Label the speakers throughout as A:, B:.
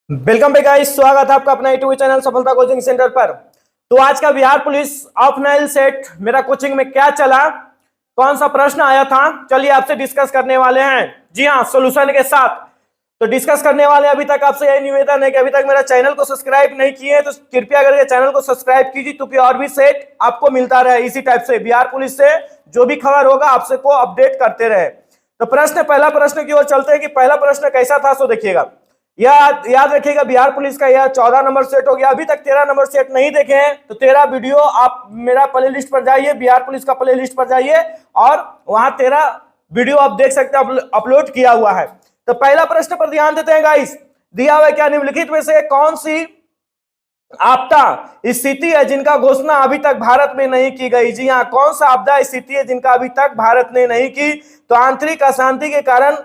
A: Welcome back guys, स्वागत है आपका अपना यूट्यूब चैनल सफलता कोचिंग सेंटर पर। तो आज का बिहार पुलिस ऑफ सेट मेरा कोचिंग में क्या चला, कौन सा प्रश्न आया था, चलिए आपसे डिस्कस करने वाले हैं। जी हाँ, सॉल्यूशन के साथ तो डिस्कस करने वाले हैं। अभी तक आपसे यही निवेदन है कि अभी तक मेरा चैनल को सब्सक्राइब नहीं किए हैं तो कृपया करके चैनल को सब्सक्राइब कीजिए, क्योंकि और भी सेट आपको मिलता रहे इसी टाइप से। बिहार पुलिस से जो भी खबर होगा आपसे को अपडेट करते रहे। तो पहला प्रश्न की ओर चलते हैं कि पहला प्रश्न कैसा था, सो देखिएगा। याद रखिएगा, बिहार पुलिस का यह 14 नंबर सेट हो गया। अभी तक 13 नंबर सेट नहीं देखे हैं तो 13 वीडियो आप मेरा प्ले लिस्ट पर जाइए, बिहार पुलिस का प्ले लिस्ट पर जाइए और वहां 13 वीडियो आप देख सकते हैं, अपलोड किया हुआ है। तो पहला प्रश्न पर ध्यान देते हैं गाइस। दिया हुआ क्या, निम्नलिखित में से कौन सी आपदा स्थिति है जिनका घोषणा अभी तक भारत में नहीं की गई। जी हाँ, कौन सा आपदा स्थिति है जिनका अभी तक भारत ने नहीं की। तो आंतरिक अशांति के कारण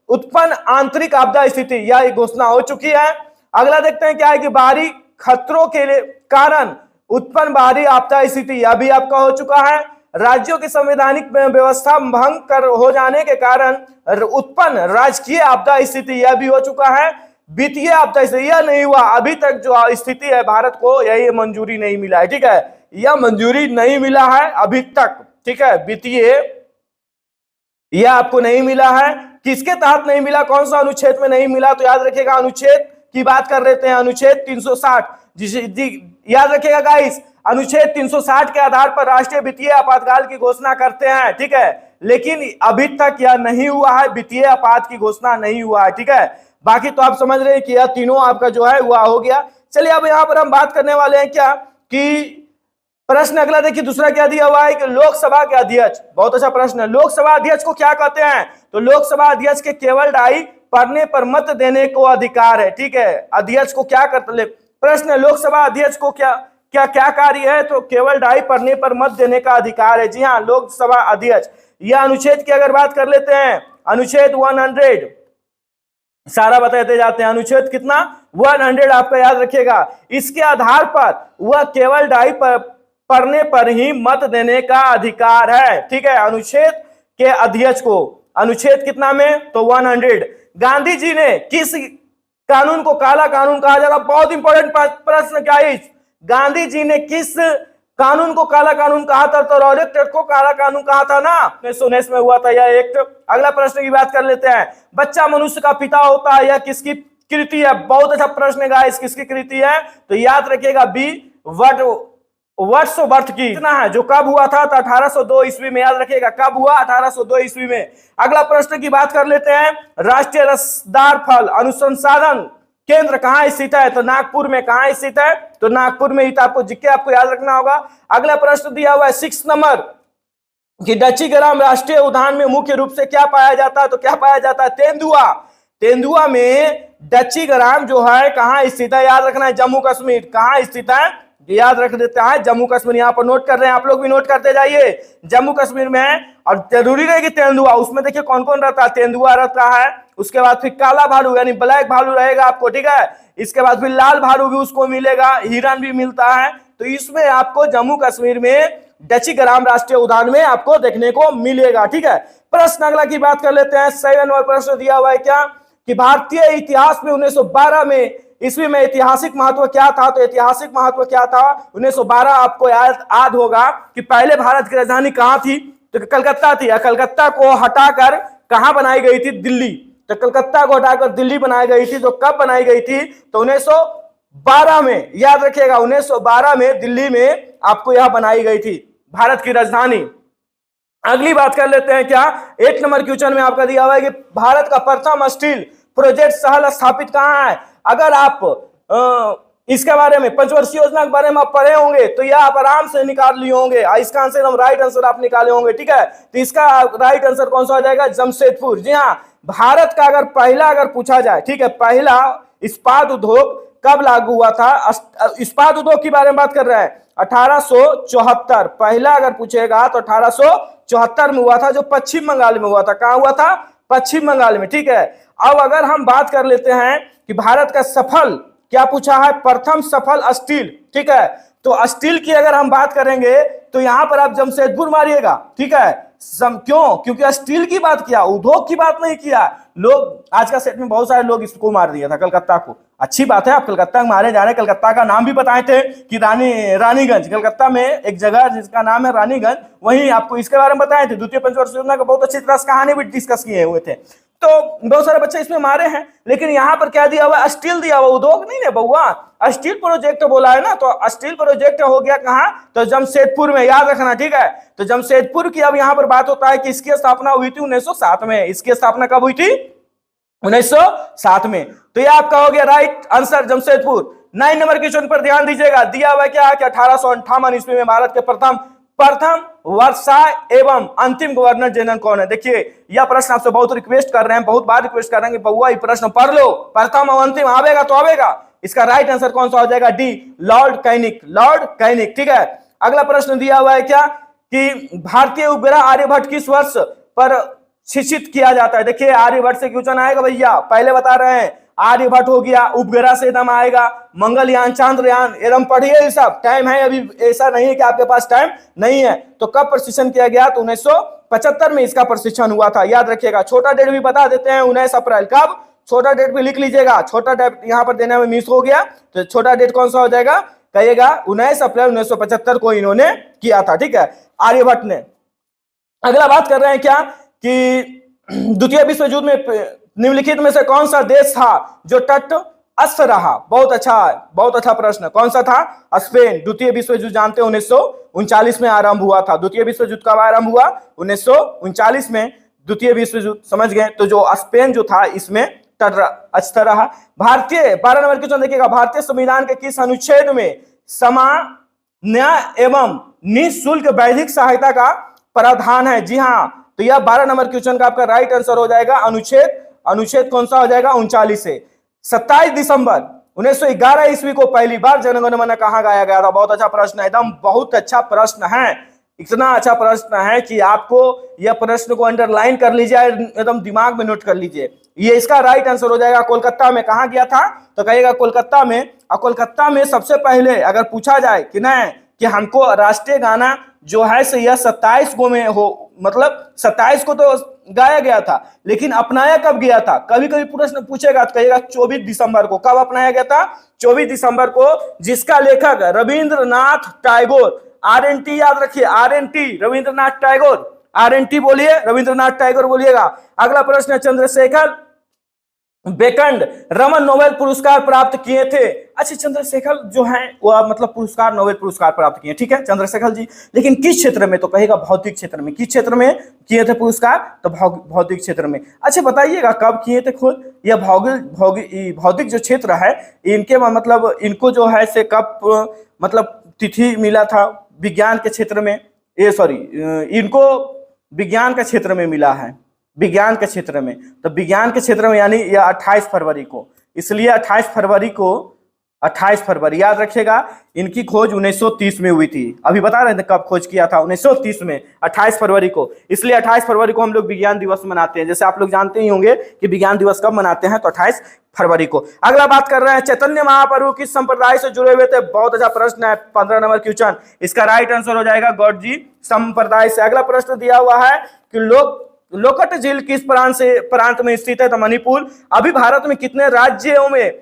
A: उत्पन्न आंतरिक आपदा स्थिति, यह घोषणा हो चुकी है। अगला देखते हैं क्या है कि बाहरी खतरों के कारण उत्पन्न बाहरी आपदा स्थिति, यह भी आपका हो चुका है। राज्यों की संवैधानिक व्यवस्था भंग कर हो जाने के कारण उत्पन्न राजकीय आपदा स्थिति, यह भी हो चुका है। वित्तीय आपदा स्थिति, यह नहीं हुआ अभी तक। जो स्थिति है भारत को यही मंजूरी नहीं मिला है, ठीक है, यह मंजूरी नहीं मिला है अभी तक, ठीक है। वित्तीय यह आपको नहीं मिला है। किसके तहत नहीं मिला, कौन सा अनुच्छेद में नहीं मिला, तो याद रखिएगा अनुच्छेद की बात कर लेते हैं। अनुच्छेद 360 याद रखिएगा गाइस, अनुच्छेद 360 के आधार पर राष्ट्रीय वित्तीय आपातकाल की घोषणा करते हैं, ठीक है। लेकिन अभी तक यह नहीं हुआ है, वित्तीय आपात की घोषणा नहीं हुआ है, ठीक है। बाकी तो आप समझ रहे हैं कि यह तीनों आपका जो है वह हो गया। चलिए अब यहां पर हम बात करने वाले हैं क्या कि प्रश्न अगला देखिए, दूसरा क्या दिया हुआ है कि लोकसभा के अध्यक्ष, बहुत अच्छा प्रश्न है। लोकसभा अध्यक्ष को क्या कहते हैं, तो लोकसभा अध्यक्ष के केवल डाई पढ़ने पर मत देने को अधिकार है, ठीक है। अध्यक्ष को क्या करते, प्रश्न है लोकसभा अध्यक्ष को क्या क्या क्या कार्य है, तो केवल डाई पढ़ने पर मत देने का अधिकार है। जी हाँ, लोकसभा अध्यक्ष। यह अनुच्छेद की अगर बात कर लेते हैं, अनुच्छेद 100 सारा बताते जाते हैं। अनुच्छेद कितना, 100 आपका याद रखिएगा। इसके आधार पर वह केवल डाई पढ़ने पर ही मत देने का अधिकार है, ठीक है, अनुच्छेद के अध्यक्ष को। अनुच्छेद कितना में, तो 100। गांधी जी ने किस कानून को काला कानून कहा जाता, बहुत इंपॉर्टेंट प्रश्न गाइस। गांधी जी ने किस कानून को काला कानून कहा था, तो रॉलेट एक्ट को काला कानून कहा था ना, 1919 में हुआ था यह एक्ट। अगला प्रश्न की बात कर लेते हैं, बच्चा मनुष्य का पिता होता है, यह किसकी कृति है, बहुत अच्छा प्रश्न है गाइस, किसकी कृति है, तो याद रखिएगा बी वर्ड्सवर्थ की। इतना है जो कब हुआ था, तो 1802 ईस्वी में, याद रखिएगा कब हुआ, 1802 ईस्वी में। अगला प्रश्न की बात कर लेते हैं, राष्ट्रीय रसदार फल अनुसंधान केंद्र कहां स्थित है, तो नागपुर में। कहां स्थित है, तो नागपुर में ही। तो आपको जिक्के आपको याद रखना होगा। अगला प्रश्न दिया हुआ है 6 नंबर कि डच्ची-ग्राम राष्ट्रीय उद्यान में मुख्य रूप से क्या पाया जाता है, तो क्या पाया जाता है, तेंदुआ। तेंदुआ में डच्ची-ग्राम जो है कहां स्थित है, याद रखना है, जम्मू कश्मीर। कहां स्थित है, याद रख देता है, जम्मू कश्मीर। यहाँ पर नोट कर रहे हैं, आप लोग भी नोट करते जाइए, जम्मू कश्मीर में है। और जरूरी रहेगी तेंदुआ, उसमें देखिए कौन कौन रहता है, तेंदुआ रहता है, उसके बाद फिर काला भालू यानी ब्लैक भालू रहेगा आपको, ठीक है। इसके बाद फिर लाल भालू भी उसको मिलेगा, हिरन भी मिलता है। तो इसमें आपको जम्मू कश्मीर में डच्ची-ग्राम राष्ट्रीय उद्यान में आपको देखने को मिलेगा, ठीक है। प्रश्न अगला की बात कर लेते हैं। 7 नंबर प्रश्न दिया हुआ है क्या कि भारतीय इतिहास में 1912 ईस्वी में ऐतिहासिक महत्व क्या था, तो ऐतिहासिक महत्व क्या था 1912, आपको याद होगा कि पहले भारत की राजधानी कहां थी, तो कलकत्ता थी। कलकत्ता को हटाकर कहां बनाई गई थी, दिल्ली। तो कलकत्ता को हटाकर दिल्ली बनाई गई थी। जो कब बनाई गई थी, तो 1912 में, याद रखिएगा 1912 में दिल्ली में आपको यह बनाई गई थी भारत की राजधानी। अगली बात कर लेते हैं क्या, 8 नंबर क्वेश्चन में आपका दिया हुआ है कि भारत का प्रथम स्टील प्रोजेक्ट सहल स्थापित कहां है। अगर आप इसके बारे में, पंचवर्षीय योजना के बारे में आप पढ़े होंगे तो यह आप आराम से निकाल लिए होंगे। इसका आंसर हम राइट आंसर आप निकाले होंगे, ठीक है। तो इसका राइट आंसर कौन सा हो जाएगा, जमशेदपुर। जी हाँ, भारत का अगर पहला अगर पूछा जाए, ठीक है, पहला इस्पात उद्योग कब लागू हुआ था, इस्पात उद्योग के बारे में बात कर रहे हैं, 1874। पहला अगर पूछेगा तो 1874 में हुआ था, जो पश्चिम बंगाल में हुआ था। कहां हुआ था, पश्चिम बंगाल में, ठीक है। अब अगर हम बात कर लेते हैं कि भारत का सफल क्या पूछा है, प्रथम सफल स्टील, ठीक है। तो स्टील की अगर हम बात करेंगे तो यहां पर आप जमशेदपुर मारिएगा, ठीक है, क्यों? क्योंकि स्टील की बात किया, उद्योग की बात नहीं किया। लोग आज का सेट में बहुत सारे लोग इसको मार दिया था, कलकत्ता को। अच्छी बात है, आप कलकत्ता मारे जा रहे हैं। कलकत्ता का नाम भी बताए थे कि रानीगंज, कलकत्ता में एक जगह जिसका नाम है रानीगंज, वहीं आपको इसके बारे में बताए थे। द्वितीय पंचवर्षीय योजना का बहुत अच्छी तरह से कहानी भी डिस्कस किए हुए थे। तो बहुत सारे बच्चे इसमें मारे हैं, लेकिन यहाँ पर क्या दिया हुआ? स्टील दिया हुआ, उद्योग नहीं है बउआ। स्टील प्रोजेक्ट बोला है ना, तो स्टील प्रोजेक्ट हो गया कहाँ? तो जमशेदपुर में, याद रखना, ठीक है। तो जमशेदपुर की अब यहाँ पर बात होता है कि इसकी स्थापना हुई थी 1907 में। इसकी स्थापना कब हुई थी? 1907 में। तो ये आपका हो गया right answer, Jamshedpur. 9 number question पर ध्यान दीजिएगा। दिया हुआ क्या कि 1858 ईस्वी में भारत के प्रथम वर्षा एवं अंतिम गवर्नर जनरल कौन है? देखिए यह प्रश्न आपसे बहुत रिक्वेस्ट कर रहे हैं, बहुत बार रिक्वेस्ट कर रहे हैं कि बउआ ये प्रश्न पढ़ लो, प्रथम और अंतिम आवेगा तो आवेगा। इसका राइट आंसर कौन सा हो जाएगा? डी, लॉर्ड कैनिक, लॉर्ड कैनिक, ठीक है। अगला प्रश्न दिया हुआ है क्या कि भारतीय उपग्रह आर्यभट्ट किस वर्ष पर शिक्षित किया जाता है? देखिए आर्यभट्ट से क्वेश्चन आएगा भैया, पहले बता रहे हैं। आर्यभट्ट हो गया, उपग्रह से एकदम आएगा, मंगलयान, चांद्रयान, एकदम पढ़िए ये सब। टाइम है अभी, ऐसा नहीं है कि आपके पास टाइम नहीं है। तो कब प्रशिक्षण किया गया? तो 1975 में इसका प्रशिक्षण हुआ था, याद रखिएगा। छोटा डेट भी बता देते हैं, 19 अप्रैल। कब? छोटा डेट भी लिख लीजिएगा, छोटा डेट यहाँ पर देने में मिस हो गया, तो छोटा डेट कौन सा हो जाएगा? कहिएगा 19 अप्रैल 1975 को इन्होंने किया था, ठीक है, आर्यभट्ट ने। अगला बात कर रहे हैं क्या कि द्वितीय विश्व युद्ध में निम्नलिखित में से कौन सा देश था जो तटस्थ रहा? बहुत अच्छा प्रश्न। कौन सा था? स्पेन। द्वितीय विश्व युद्ध जानते हैं 1939 में आरंभ हुआ था। द्वितीय विश्व युद्ध कब आरंभ हुआ? 1939 में द्वितीय विश्व युद्ध, समझ गए। तो जो स्पेन जो था इसमें तटस्थ रहा। भारतीय 12 नंबर क्वेश्चन देखिएगा, भारतीय संविधान के किस अनुच्छेद में सामान्य एवं निःशुल्क वैधिक सहायता का प्रावधान है? जी हाँ, तो यह 12 नंबर क्वेश्चन का आपका राइट आंसर हो जाएगा अनुच्छेद कौन सा हो जाएगा? 39 से। 27 दिसंबर 1911 ईस्वी को पहली बार जनगण मन कहाँ गाया गया था? बहुत अच्छा प्रश्न है, एकदम बहुत अच्छा प्रश्न है। इतना अच्छा प्रश्न है कि आपको यह प्रश्न को अंडरलाइन कर लीजिए, एकदम दिमाग में नोट कर लीजिए। ये इसका राइट आंसर हो जाएगा कोलकाता में। कहाँ गया था? तो कहिएगा कोलकाता में। और कोलकाता में सबसे पहले अगर पूछा जाए कि नहीं कि हमको राष्ट्रीय गाना जो है से यह 27 को में हो, मतलब 27 को तो गाया गया था, लेकिन अपनाया कब गया था? कभी कभी प्रश्न पूछेगा तो कहिएगा 24 दिसंबर को। कब अपनाया गया था? 24 दिसंबर को, जिसका लेखक रविंद्रनाथ टैगोर, RNT याद रखिए, RNT, रविंद्रनाथ टैगोर। RNT बोलिए, रविंद्रनाथ टैगोर बोलिएगा। अगला प्रश्न है, चंद्रशेखर बेकंड रमन नोबेल पुरस्कार प्राप्त किए थे? अच्छा, चंद्रशेखर जो है वह मतलब नोबेल पुरस्कार प्राप्त किए, ठीक है, चंद्रशेखर जी। लेकिन किस क्षेत्र में? तो कहेगा भौतिक क्षेत्र में। किस क्षेत्र में किए थे पुरस्कार? तो भौतिक क्षेत्र में। अच्छा बताइएगा कब किए थे खुद? यह भौतिक जो क्षेत्र है इनके मतलब इनको जो है से कब मतलब तिथि मिला था विज्ञान के क्षेत्र में? इनको विज्ञान के क्षेत्र में मिला है, विज्ञान के क्षेत्र में। तो विज्ञान के क्षेत्र में यानी यह 28 फरवरी को, इसलिए 28 फरवरी याद रखिएगा। इनकी खोज 1930 में हुई थी। अभी बता रहे थे कब खोज किया था? 1930 में, 28 फरवरी को। इसलिए 28 फरवरी को हम लोग विज्ञान दिवस मनाते हैं। जैसे आप लोग जानते ही होंगे कि विज्ञान दिवस कब मनाते हैं, तो 28 फरवरी को। अगला बात कर रहे हैं, चैतन्य महाप्रभु किस संप्रदाय से जुड़े हुए थे? बहुत अच्छा प्रश्न है, 15 नंबर क्वेश्चन। इसका राइट आंसर हो जाएगा गौड़जी संप्रदाय से। अगला प्रश्न दिया हुआ है कि लोकट झील किस प्रांत में स्थित है? तो मणिपुर। अभी भारत में कितने राज्यों में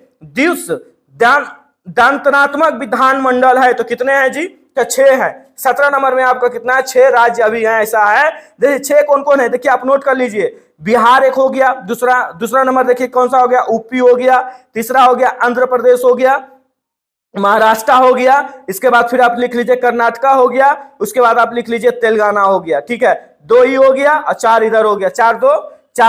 A: दंडात्मक विधानमंडल है? तो कितने हैं जी? तो 6 है। 17 नंबर में आपका कितना है? 6 राज्य अभी हैं, ऐसा है। देखिए 6 कौन कौन है, देखिए आप नोट कर लीजिए। बिहार एक हो गया, दूसरा नंबर देखिए कौन सा हो गया? यूपी हो गया, तीसरा हो गया आंध्र प्रदेश हो गया, महाराष्ट्र हो गया, इसके बाद फिर आप लिख लीजिए कर्नाटका हो गया, उसके बाद आप लिख लीजिए तेलंगाना हो गया, ठीक है। 2 ही हो गया और 4 इधर हो गया, 4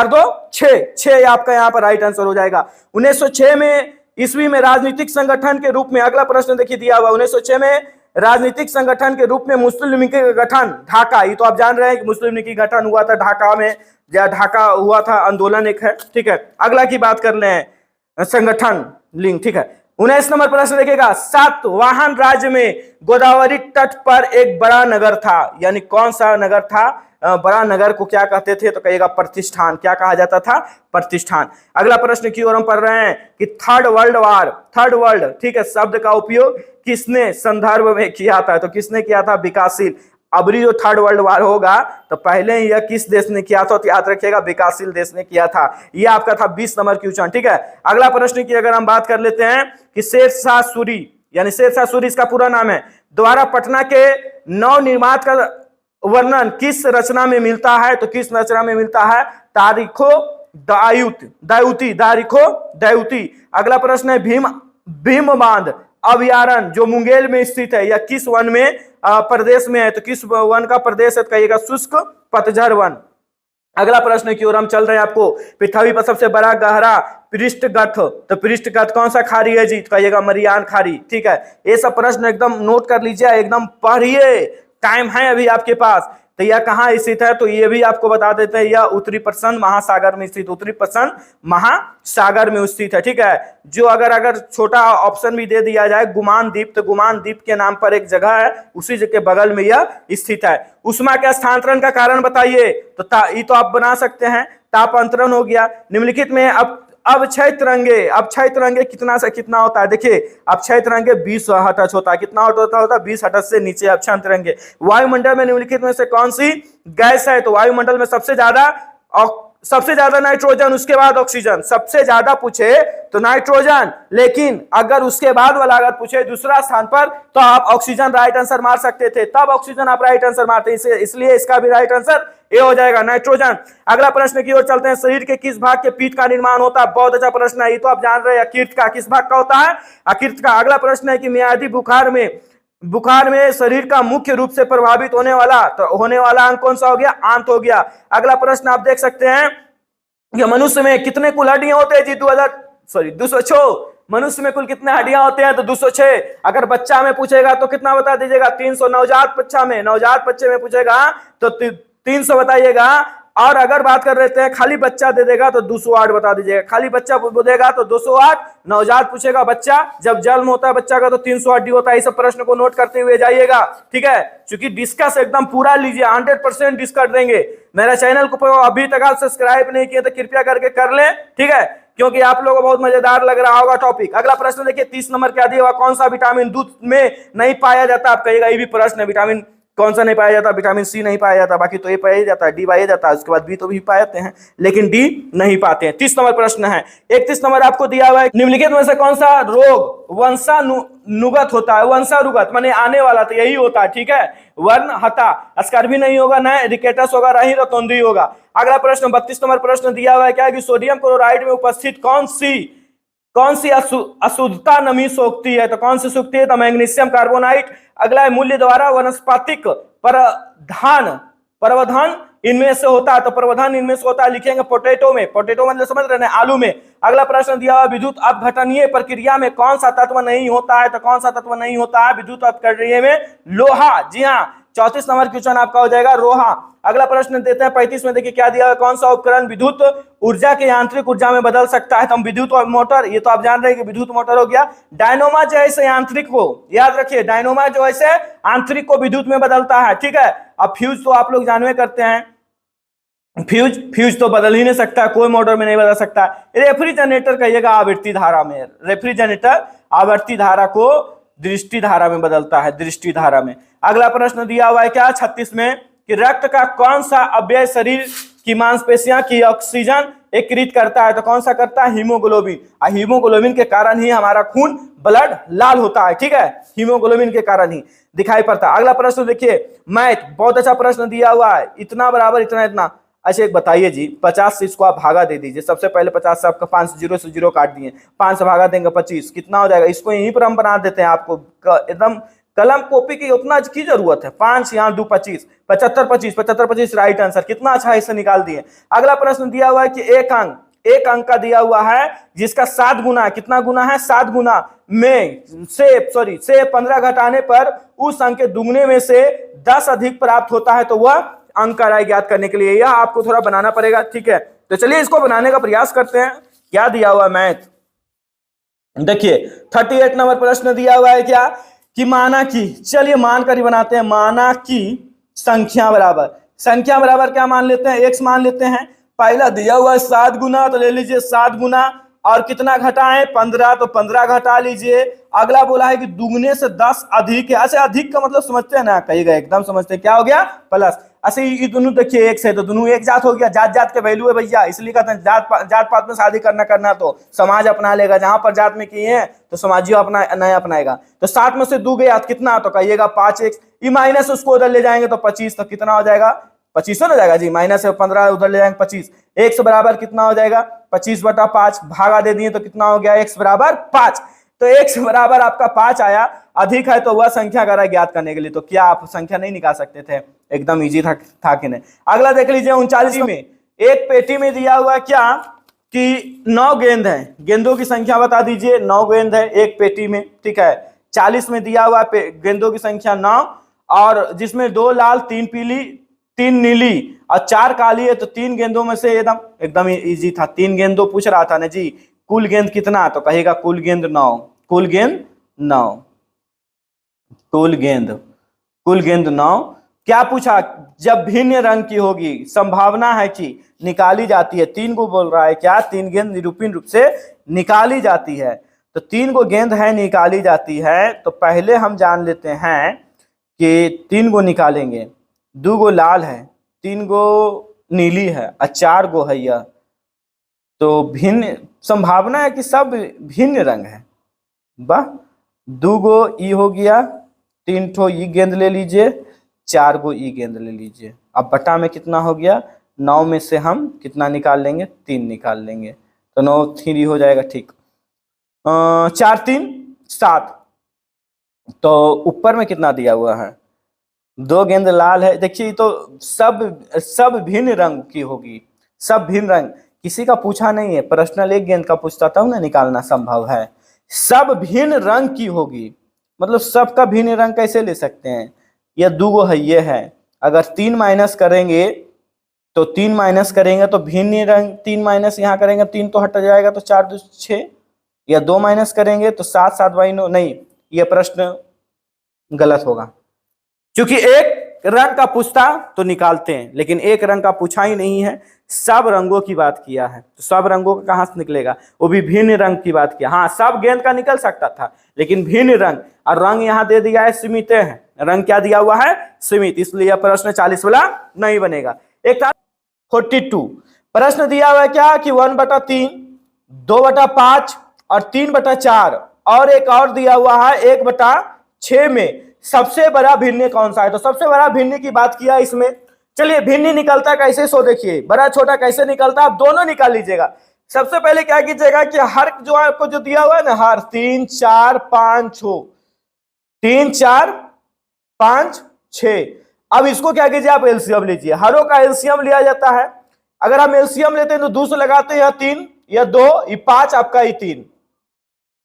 A: 2 6 आपका यहाँ पर राइट आंसर हो जाएगा। 1906 में ईस्वी में राजनीतिक संगठन के रूप में, अगला प्रश्न देखिए दिया हुआ, 1906 में राजनीतिक संगठन के रूप में मुस्लिम लीग का गठन, ढाका, ये तो आप जान रहे हैं कि मुस्लिम लीग का गठन हुआ था ढाका में, ढाका हुआ था आंदोलन एक है, ठीक है। अगला की बात कर रहे हैं संगठन लिंग, ठीक है। 19 नंबर प्रश्न देखिएगा, सातवाहन राज्य में गोदावरी तट पर एक बड़ा नगर था, यानी कौन सा नगर था? बड़ा नगर को क्या कहते थे? तो कहिएगा प्रतिष्ठान। क्या कहा जाता था? प्रतिष्ठान। अगला प्रश्न की ओर हम पढ़ रहे हैं कि थर्ड वर्ल्ड, ठीक है, शब्द का उपयोग किसने संदर्भ में किया था? तो किसने किया था? विकासशील। अबरी जो थर्ड वर्ल्ड वार होगा तो पहले ही यह किस देश ने किया था, तो याद रखिएगा विकासशील देश ने किया था। यह आपका था 20 नंबर क्वेश्चन। ठीक है, अगला प्रश्न की अगर हम बात कर लेते हैं कि शेर शाह सूरी, यानी शेर शाह सूरी इसका पूरा नाम है, द्वारा पटना के नव निर्माण का वर्णन किस रचना में मिलता है, तो किस रचना में मिलता है, तारीखो दायूती। अगला प्रश्न है भीम बांध अभयारण्य जो मुंगेर में स्थित है, या किस वन में प्रदेश में है, तो किस वन का प्रदेश है, तो कहिएगा शुष्क पतझड़ वन। अगला प्रश्न की ओर हम चल रहे हैं। आपको पृथ्वी पर सबसे बड़ा गहरा पृष्ठगठ, तो पृष्ठगठ कौन सा खाड़ी है जी, तो कहिएगा मरियान खाड़ी। ठीक है, ये सब प्रश्न एकदम नोट कर लीजिए, एकदम पढ़िए, टाइम है अभी आपके पास। तो यह कहाँ स्थित है, तो ये भी आपको बता देते हैं, यह उत्तरी प्रशांत महासागर में स्थित, उत्तरी प्रशांत महासागर में स्थित है। ठीक है, जो अगर छोटा ऑप्शन भी दे दिया जाए गुमान द्वीप, तो गुमान द्वीप के नाम पर एक जगह है, उसी के बगल में यह स्थित है। उष्मा के स्थानांतरण का कारण बताइए, तो ये तो आप बना सकते हैं, ताप अंतरण हो गया। निम्नलिखित में अब क्षय तरंगे कितना से कितना होता है, देखिए अब क्षय तरंगे 20 हर्ट्ज होता है, कितना होता है 20 हर्ट्ज से नीचे अब क्षय तरंगे। वायुमंडल में निम्नलिखित में से कौन सी गैस है, तो वायुमंडल में सबसे ज्यादा नाइट्रोजन, उसके बाद ऑक्सीजन। सबसे ज्यादा पूछे तो नाइट्रोजन, लेकिन अगर उसके बाद वाला अगर पूछे दूसरा स्थान पर, तो आप ऑक्सीजन राइट आंसर मार सकते थे, तब ऑक्सीजन आप राइट आंसर मारते, इसलिए इसका भी राइट आंसर ये हो जाएगा, नाइट्रोजन। अगला प्रश्न की ओर चलते हैं। शरीर के किस भाग के पीठ का निर्माण होता है, बहुत अच्छा प्रश्न है, ये तो आप जान रहे हैं, यकृत का किस भाग का होता है, यकृत का। अगला प्रश्न है कि मियादी बुखार में शरीर का मुख्य रूप से प्रभावित होने वाला अंग कौन सा हो गया, आंत हो गया। अगला प्रश्न आप देख सकते हैं कि मनुष्य में कितने कुल हड्डियां होते हैं जी, 206। मनुष्य में कुल कितने हड्डियां होते हैं, तो 206। अगर बच्चा में पूछेगा तो कितना बता दीजिएगा, 300। नवजात बच्चे में पूछेगा तो 300 बताइएगा। और अगर बात कर रहे थे खाली बच्चा दे देगा तो 208 बता दीजिएगा, खाली बच्चा बोलेगा तो 208। नवजात पूछेगा बच्चा, जब जन्म होता है बच्चा का तो 300 हड्डी होता है। इस प्रश्न को नोट करते हुए जाइएगा। ठीक है, क्योंकि डिस्कस एकदम पूरा लीजिए, 100% डिस्कस देंगे। मेरा चैनल को अभी तक आप सब्सक्राइब नहीं किए तो कृपया करके कर लें। ठीक है, क्योंकि आप लोगों को बहुत मजेदार लग रहा होगा टॉपिक। अगला प्रश्न देखिए, 30 नंबर क्या दिया हुआ, कौन सा विटामिन दूध में नहीं पाया जाता, आप कहिएगा ये भी प्रश्न है, विटामिन कौन सा नहीं पाया जाता, विटामिन सी नहीं पाया जाता, बाकी तो ए पाया जाता है, डी पाया जाता है, उसके बाद बी तो भी पाए जाते हैं, लेकिन डी नहीं पाते हैं। 30 नंबर प्रश्न है। 31 नंबर आपको दिया हुआ है, निम्नलिखित में से कौन सा रोग वंशानुगत होता है, वंशानुगत माने आने वाला, तो यही होता है। ठीक है, वर्ण हता, स्कर्वी नहीं होगा, न रिकेटस होगा, रही रोतोंदी होगा। अगला प्रश्न 32 नंबर प्रश्न दिया हुआ है क्या, कि सोडियम क्लोराइड में उपस्थित कौन सी अशुद्धता नमी सोखती है, तो कौन सी सोखती है, तो मैग्नीशियम कार्बोनाइट। अगला है मूल्य द्वारा वनस्पतिक प्रवर्धन इनमें से होता है, तो प्रवर्धन इनमें से होता है, लिखेंगे पोटैटो मतलब समझ रहे हैं, आलू में। अगला प्रश्न दिया हुआ, विद्युत अपघटनीय प्रक्रिया में कौन सा तत्व नहीं होता है, तो कौन सा तत्व नहीं होता है विद्युत अपघटनीय में, लोहा। जी हाँ, 34 नंबर क्वेश्चन आपका हो जाएगा लोहा। अगला प्रश्न देते हैं 35 में, देखिए क्या दिया है, कौन सा उपकरण विद्युत ऊर्जा के यांत्रिक ऊर्जा में बदल सकता है, तो हम विद्युत और मोटर, ये तो आप जान रहे हैं कि विद्युत मोटर हो गया। डायनोमा जो है यांत्रिक को, याद रखिए, डायनोमा जो है आंतरिक को विद्युत में बदलता है। ठीक है, अब फ्यूज तो आप लोग जानवे करते हैं, फ्यूज तो बदल ही नहीं सकता, कोई मोटर में नहीं बदल सकता। रेफ्रिजरेटर कहिएगा आवर्ती धारा में, रेफ्रिजरेटर आवर्ती धारा को दृष्टि धारा में बदलता है, दृष्टि धारा में। अगला प्रश्न दिया हुआ है क्या 36 में, कि रक्त का कौन सा अवयव शरीर की मांसपेशियां की ऑक्सीजन एकत्रित करता है, तो कौन सा करता है, हीमोग्लोबिन। हीमोग्लोबिन के कारण ही हमारा खून ब्लड लाल होता है। ठीक है, हीमोग्लोबिन के कारण ही दिखाई पड़ता है। अगला प्रश्न देखिए, मैथ, बहुत अच्छा प्रश्न दिया हुआ है, इतना बराबर इतना इतना। अच्छा एक बताइए जी, 50 से इसको आप भागा दे दीजिए, सबसे पहले 50 से आपका 5 0 से 0 काट दिए, 5 से भागा देंगे 25, कितना हो जाएगा, इसको यहीं पर हम बना देते हैं, आपको एकदम कलम कॉपी की उतना की जरूरत है। 5 यहाँ 2 25, 75 राइट आंसर, कितना अच्छा इसे निकाल दिए। अगला प्रश्न दिया हुआ है कि एक अंक का दिया हुआ है जिसका 7 गुना, कितना गुना है, 7 गुना में से 15 घटाने पर उस अंक के दुगने में से 10 अधिक प्राप्त होता है, तो वह अंक का राय ज्ञात करने के लिए यह आपको थोड़ा बनाना पड़ेगा। ठीक है, तो चलिए इसको बनाने का प्रयास करते हैं। क्या दिया हुआ मैथ, देखिए 38 नंबर प्रश्न दिया हुआ है क्या, कि माना की, चलिए मान कर ही बनाते हैं, माना की संख्या बराबर क्या मान लेते हैं, x मान लेते हैं। पहला दिया हुआ है 7 गुना, तो ले लीजिए 7 गुना और कितना घटाएं 15, तो 15 घटा लीजिए। अगला बोला है कि दुगने से 10 अधिक है। अच्छा अधिक का मतलब समझते हैं ना, कहिएगा एकदम समझते हैं, क्या हो गया प्लस। अच्छा ये दोनों देखिए एक से, तो दोनों एक जात हो गया, जात जात के वैल्यू है भैया, इसलिए कहते हैं जात पात में शादी करना तो समाज अपना लेगा, जहां पर जात में किए हैं तो समाज अपना नया अपनाएगा। तो 7 में से 2 गया तो कितना, तो कहिएगा 5x, ये माइनस उसको उधर ले जाएंगे तो 25, तो कितना हो जाएगा 25 हो जाएगा जी, माइनस 15 उधर ले जाएंगे 25, x बराबर कितना हो जाएगा 25/5, भागा दे दिए तो कितना हो गया x बराबर 5। तो x बराबर आपका 5 आया। अधिक है तो वह संख्या अगर ज्ञात करने के लिए, तो क्या आप संख्या नहीं निकाल सकते थे, एकदम इजी था कि नहीं। अगला देख लीजिए 39 में एक पेटी में दिया हुआ क्या कि 9 गेंद है, गेंदों की संख्या बता दीजिए। 9 गेंद है एक पेटी में, ठीक है। 40 में दिया हुआ गेंदों की संख्या 9, और जिसमें 2 लाल 3 पीली 3 नीली और 4 काली है, तो 3 गेंदों में से एकदम इजी था, 3 गेंदों पूछ रहा था ना जी। कुल गेंद कितना, तो कहेगा कुल गेंद 9, कुल गेंद 9, कुल गेंद 9। क्या पूछा, जब भिन्न रंग की होगी संभावना है कि निकाली जाती है। 3 को बोल रहा है क्या, 3 गेंद निरूपण रूप से निकाली जाती है, तो 3 को गेंद है निकाली जाती है। तो पहले हम जान लेते हैं कि 3 को निकालेंगे, 2 गो लाल है, 3 गो नीली है और 4 गो है यह, तो भिन्न संभावना है कि सब भिन्न रंग है। वाह, 2 गो ई हो गया, 3 ठो ई गेंद ले लीजिए, 4 गो ई गेंद ले लीजिए। अब बटा में कितना हो गया, 9 में से हम कितना निकाल लेंगे, 3 निकाल लेंगे, तो 9 3 हो जाएगा, ठीक। 4 3 7, तो ऊपर में कितना दिया हुआ है, 2 गेंद लाल है। देखिए तो सब भिन्न रंग की होगी, सब भिन्न रंग, किसी का पूछा नहीं है, पर्सनल एक गेंद का पूछता था ना, निकालना संभव है। सब भिन्न रंग की होगी, मतलब सबका भिन्न रंग कैसे ले सकते हैं, यह 2 गो है, ये है। अगर 3 माइनस करेंगे तो 3 माइनस करेंगे तो भिन्न रंग, 3 माइनस यहाँ करेंगे 3 तो हट जाएगा, तो 4 2 6, या 2 माइनस करेंगे तो 7 7 बाई 9, नहीं यह प्रश्न गलत होगा, क्योंकि एक रंग का पूछता तो निकालते हैं, लेकिन एक रंग का पूछा ही नहीं है, सब रंगों की बात किया है, तो सब रंगों का कहां से निकलेगा, वो भी भिन्न रंग की बात किया। हाँ सब गेंद का निकल सकता था, लेकिन भिन्न रंग, और रंग यहाँ दे दिया है सीमित है, रंग क्या दिया हुआ है सीमित, इसलिए प्रश्न 40 वाला नहीं बनेगा। एक 42 प्रश्न दिया हुआ है क्या कि 1/3, 2/5 और 3/4, और एक और दिया हुआ है 1/6 में सबसे बड़ा भिन्न कौन सा है। तो सबसे बड़ा भिन्न की बात किया इसमें। चलिए भिन्न निकलता कैसे, सो देखिए बड़ा छोटा कैसे निकलता, आप दोनों निकाल लीजिएगा। सबसे पहले क्या कीजिएगा कि हर जो आपको जो दिया हुआ है ना, हर 3 4 5 6, 3 4 5 6, अब इसको क्या कीजिए आप एलसीएम लीजिए, हरों का एलसीएम लिया जाता है। अगर हम एलसीएम लेते हैं तो 2 से लगाते हैं, 3 या 2 ये 5 आपका ये 3,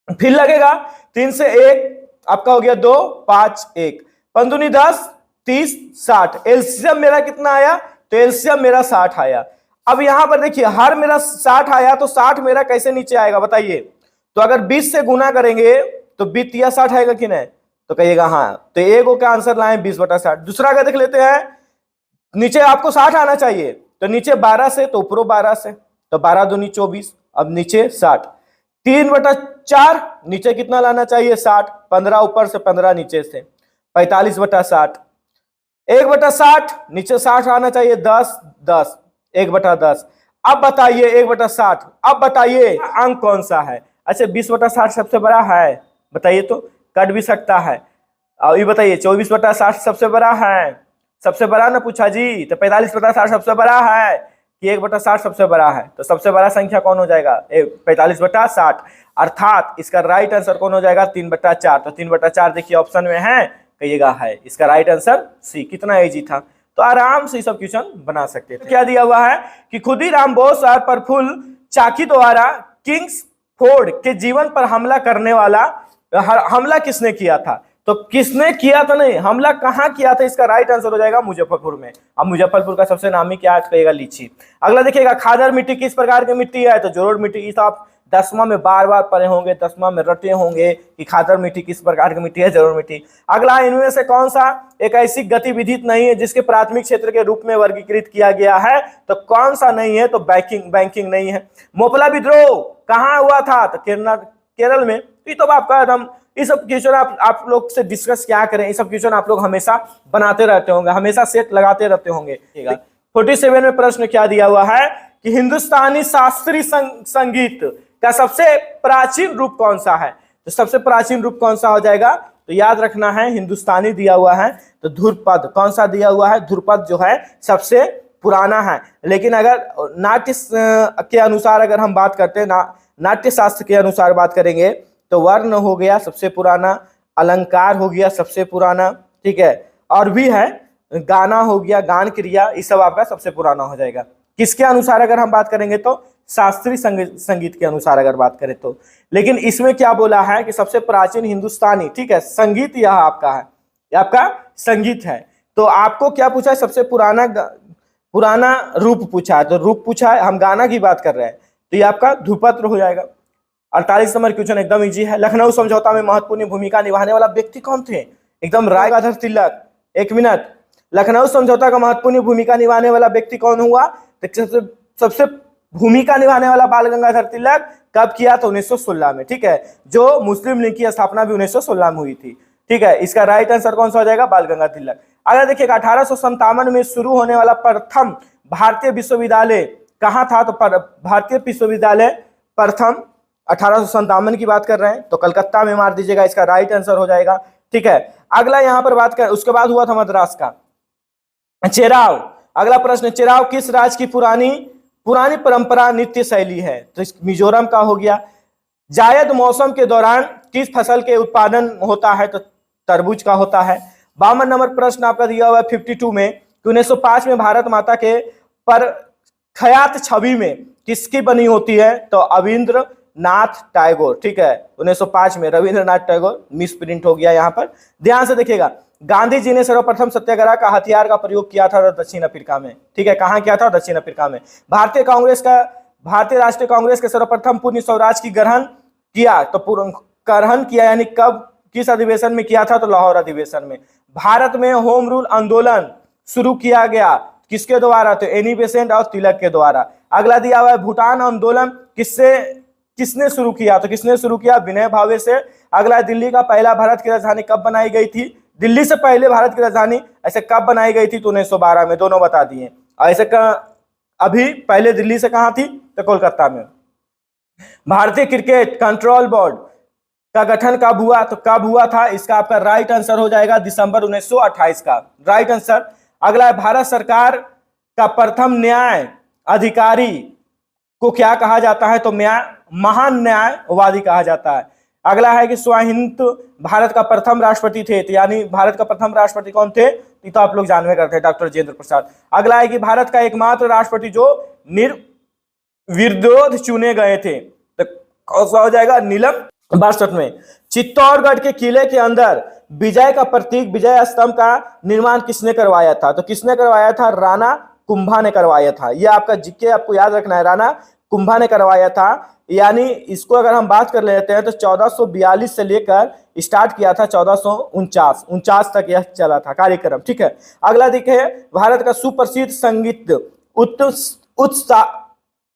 A: फिर लगेगा 3 से 1 आपका हो गया 2 5 1, 5 दूनी 10 30 60, एलसीएम मेरा कितना आया, तो एलसीएम मेरा 60 आया। अब यहां पर देखिए हर मेरा 60 आया, तो 60 मेरा कैसे नीचे आएगा बताइए, तो अगर 20 से गुना करेंगे तो 20 या 60 आएगा कि नहीं, तो कहिएगा हाँ, तो एक का आंसर लाए 20/60। दूसरा का देख लेते हैं, नीचे आपको 60 आना चाहिए, तो नीचे 12 से तो ऊपर 12 से, तो 12 दूनी 24, अब नीचे 60, 3/4 नीचे कितना लाना चाहिए 60, 15 ऊपर से 15 नीचे से 45/60, 1/60 नीचे 60 आना चाहिए 10 10, 1/10। अब बताइए 1/60, अब बताइए अंक कौन सा है। अच्छा 20/60 सबसे बड़ा है, बताइए तो, कट भी सकता है। और ये बताइए 24/60 सबसे बड़ा है, सबसे बड़ा ना पूछा जी, तो 45/60 सबसे बड़ा है कि 1/60 सबसे बड़ा है, तो सबसे बड़ा संख्या कौन हो जाएगा 45/60, अर्थात इसका राइट आंसर कौन हो जाएगा 3/4। तो 3/4 देखिए ऑप्शन में है, कहिएगा है, इसका राइट आंसर सी। कितना इजी था, तो आराम से सब क्वेश्चन बना सकते थे। क्या दिया हुआ है कि खुदीराम बोस और प्रफुल्ल चाकी द्वारा किंग्स फोर्ड के जीवन पर हमला करने वाला, हमला किसने किया था, तो किसने किया था नहीं, हमला कहां किया था, इसका राइट आंसर हो जाएगा मुजफ्फरपुर में। अब मुजफ्फरपुर का सबसे नामी क्या कहिएगा लीची। अगला देखिएगा खादर मिट्टी किस प्रकार की मिट्टी है, तो जलोढ़ मिट्टी, इस आप 10वां में बार बार पढ़े होंगे, 10वां में रटे होंगे कि खादर मिट्टी किस प्रकार की मिट्टी है, जलोढ़ मिट्टी। अगला, इनमें से कौन सा एक ऐसी गतिविधि नहीं है जिसके प्राथमिक क्षेत्र के रूप में वर्गीकृत किया गया है, तो कौन सा नहीं है, तो बैंकिंग नहीं है। मोपला विद्रोह कहाँ हुआ था, तो केरल में। ये तो आपका एकदम, ये सब क्वेश्चन आप लोग से डिस्कस क्या करें, ये सब क्वेश्चन आप लोग हमेशा बनाते रहते होंगे, हमेशा सेट लगाते रहते होंगे। 47 में प्रश्न क्या दिया हुआ है कि हिंदुस्तानी शास्त्रीय संगीत का सबसे प्राचीन रूप कौन सा है, तो सबसे प्राचीन रूप कौन सा हो जाएगा, तो याद रखना है हिंदुस्तानी दिया हुआ है, तो ध्रुपद। कौन सा दिया हुआ है, ध्रुपद जो है सबसे पुराना है। लेकिन अगर नाट्य के अनुसार अगर हम बात करते हैं, नाट्य शास्त्र के अनुसार बात करेंगे, तो वर्ण हो गया सबसे पुराना, अलंकार हो गया सबसे पुराना, ठीक है, और भी है गाना हो गया, गान क्रिया, ये सब आपका सबसे पुराना हो जाएगा। किसके अनुसार अगर हम बात करेंगे, तो शास्त्रीय संगीत के अनुसार अगर बात करें तो। लेकिन इसमें क्या बोला है कि सबसे प्राचीन हिंदुस्तानी, ठीक है, संगीत यह आपका है, यह आपका संगीत है। तो आपको क्या पूछा है, सबसे पुराना रूप पूछा है, तो रूप पूछा है, हम गाना की बात कर रहे हैं, तो ये आपका ध्रुपद हो जाएगा। 48 नंबर क्वेश्चन एकदम इजी है। लखनऊ समझौता में महत्वपूर्ण भूमिका निभाने वाला व्यक्ति कौन थे, एकदम राय गंगाधर तिलक। 1 मिनट, लखनऊ समझौता का महत्वपूर्ण भूमिका निभाने वाला व्यक्ति कौन हुआ, तो सबसे भूमिका निभाने वाला बाल गंगाधर तिलक कब किया, तो 1916 में, ठीक है, जो मुस्लिम लीग की स्थापना भी 1916 में हुई थी, ठीक है। इसका राइट आंसर कौन सा हो जाएगा, बाल गंगाधर तिलक। अगर देखिएगा 1857 में शुरू होने वाला प्रथम भारतीय विश्वविद्यालय कहाँ था, तो भारतीय विश्वविद्यालय प्रथम 1857 की बात कर रहे हैं, तो कलकत्ता में मार दीजिएगा, इसका राइट आंसर हो जाएगा, ठीक है। अगला यहां पर बात कर, उसके बाद हुआ था मद्रास का चेराव। अगला प्रश्न, चेराव किस राज्य की पुरानी परंपरा नृत्य शैली है, तो मिजोरम का हो गया। जायद मौसम के दौरान किस फसल के उत्पादन होता है, तो तरबूज का होता है। 52 नंबर प्रश्न आपका दिया हुआ है 52 में कि 1905 में भारत माता के पर खयात छवि में किसकी बनी होती है, तो रविंद्रनाथ टैगोर, ठीक है, 1905 में रविंद्रनाथ टैगोर, मिस प्रिंट हो गया यहाँ पर, ध्यान से देखिएगा। गांधी जी ने सर्वप्रथम सत्याग्रह का हथियार का प्रयोग किया था दक्षिण अफ्रीका में, ठीक है, कहां किया था, दक्षिण अफ्रीका में। भारतीय राष्ट्रीय कांग्रेस के सर्वप्रथम पूर्ण स्वराज की ग्रहण किया, तो ग्रहण किया यानी कब, किस अधिवेशन में किया था, तो लाहौर अधिवेशन में। भारत में होम रूल आंदोलन शुरू किया गया किसके द्वारा, तो एनी बेसेंट और तिलक के द्वारा। अगला दिया हुआ है भूटान आंदोलन किसने शुरू किया, तो किसने शुरू किया, विनय भावे से। अगला, दिल्ली का पहला भारत की राजधानी कब बनाई गई थी, दिल्ली से पहले भारत की राजधानी ऐसे कब बनाई गई थी, तो 1912 में, दोनों बता दिए। ऐसे अभी पहले दिल्ली से कहां थी, तो कोलकाता में। भारतीय क्रिकेट कंट्रोल बोर्ड का गठन कब हुआ, तो कब हुआ था, इसका आपका राइट आंसर हो जाएगा दिसंबर 1928 का, राइट आंसर। अगला है भारत सरकार का प्रथम न्याय अधिकारी को क्या कहा जाता है, तो महान न्यायवादी कहा जाता है। अगला है कि स्वाहिंद भारत का प्रथम राष्ट्रपति थे, तो यानी भारत का प्रथम राष्ट्रपति कौन थे, तो आप लोग जानवे करते हैं, डॉक्टर राजेंद्र प्रसाद। अगला है कि भारत का एकमात्र राष्ट्रपति जो निर्विरोध चुने गए थे, तो कौन सा हो जाएगा, नीलम 62 में। चित्तौड़गढ़ के किले के अंदर विजय का प्रतीक विजय स्तंभ का निर्माण किसने करवाया था, तो किसने करवाया था, राणा कुंभा ने करवाया था। यह आपका जीके आपको याद रखना है, राणा कुंभा ने करवाया था। यानी इसको अगर हम बात कर लेते हैं तो 1442 से लेकर स्टार्ट किया था 1449 तक यह चला था कार्यक्रम, ठीक है। अगला देखिए, भारत का सुप्रसिद्ध संगीत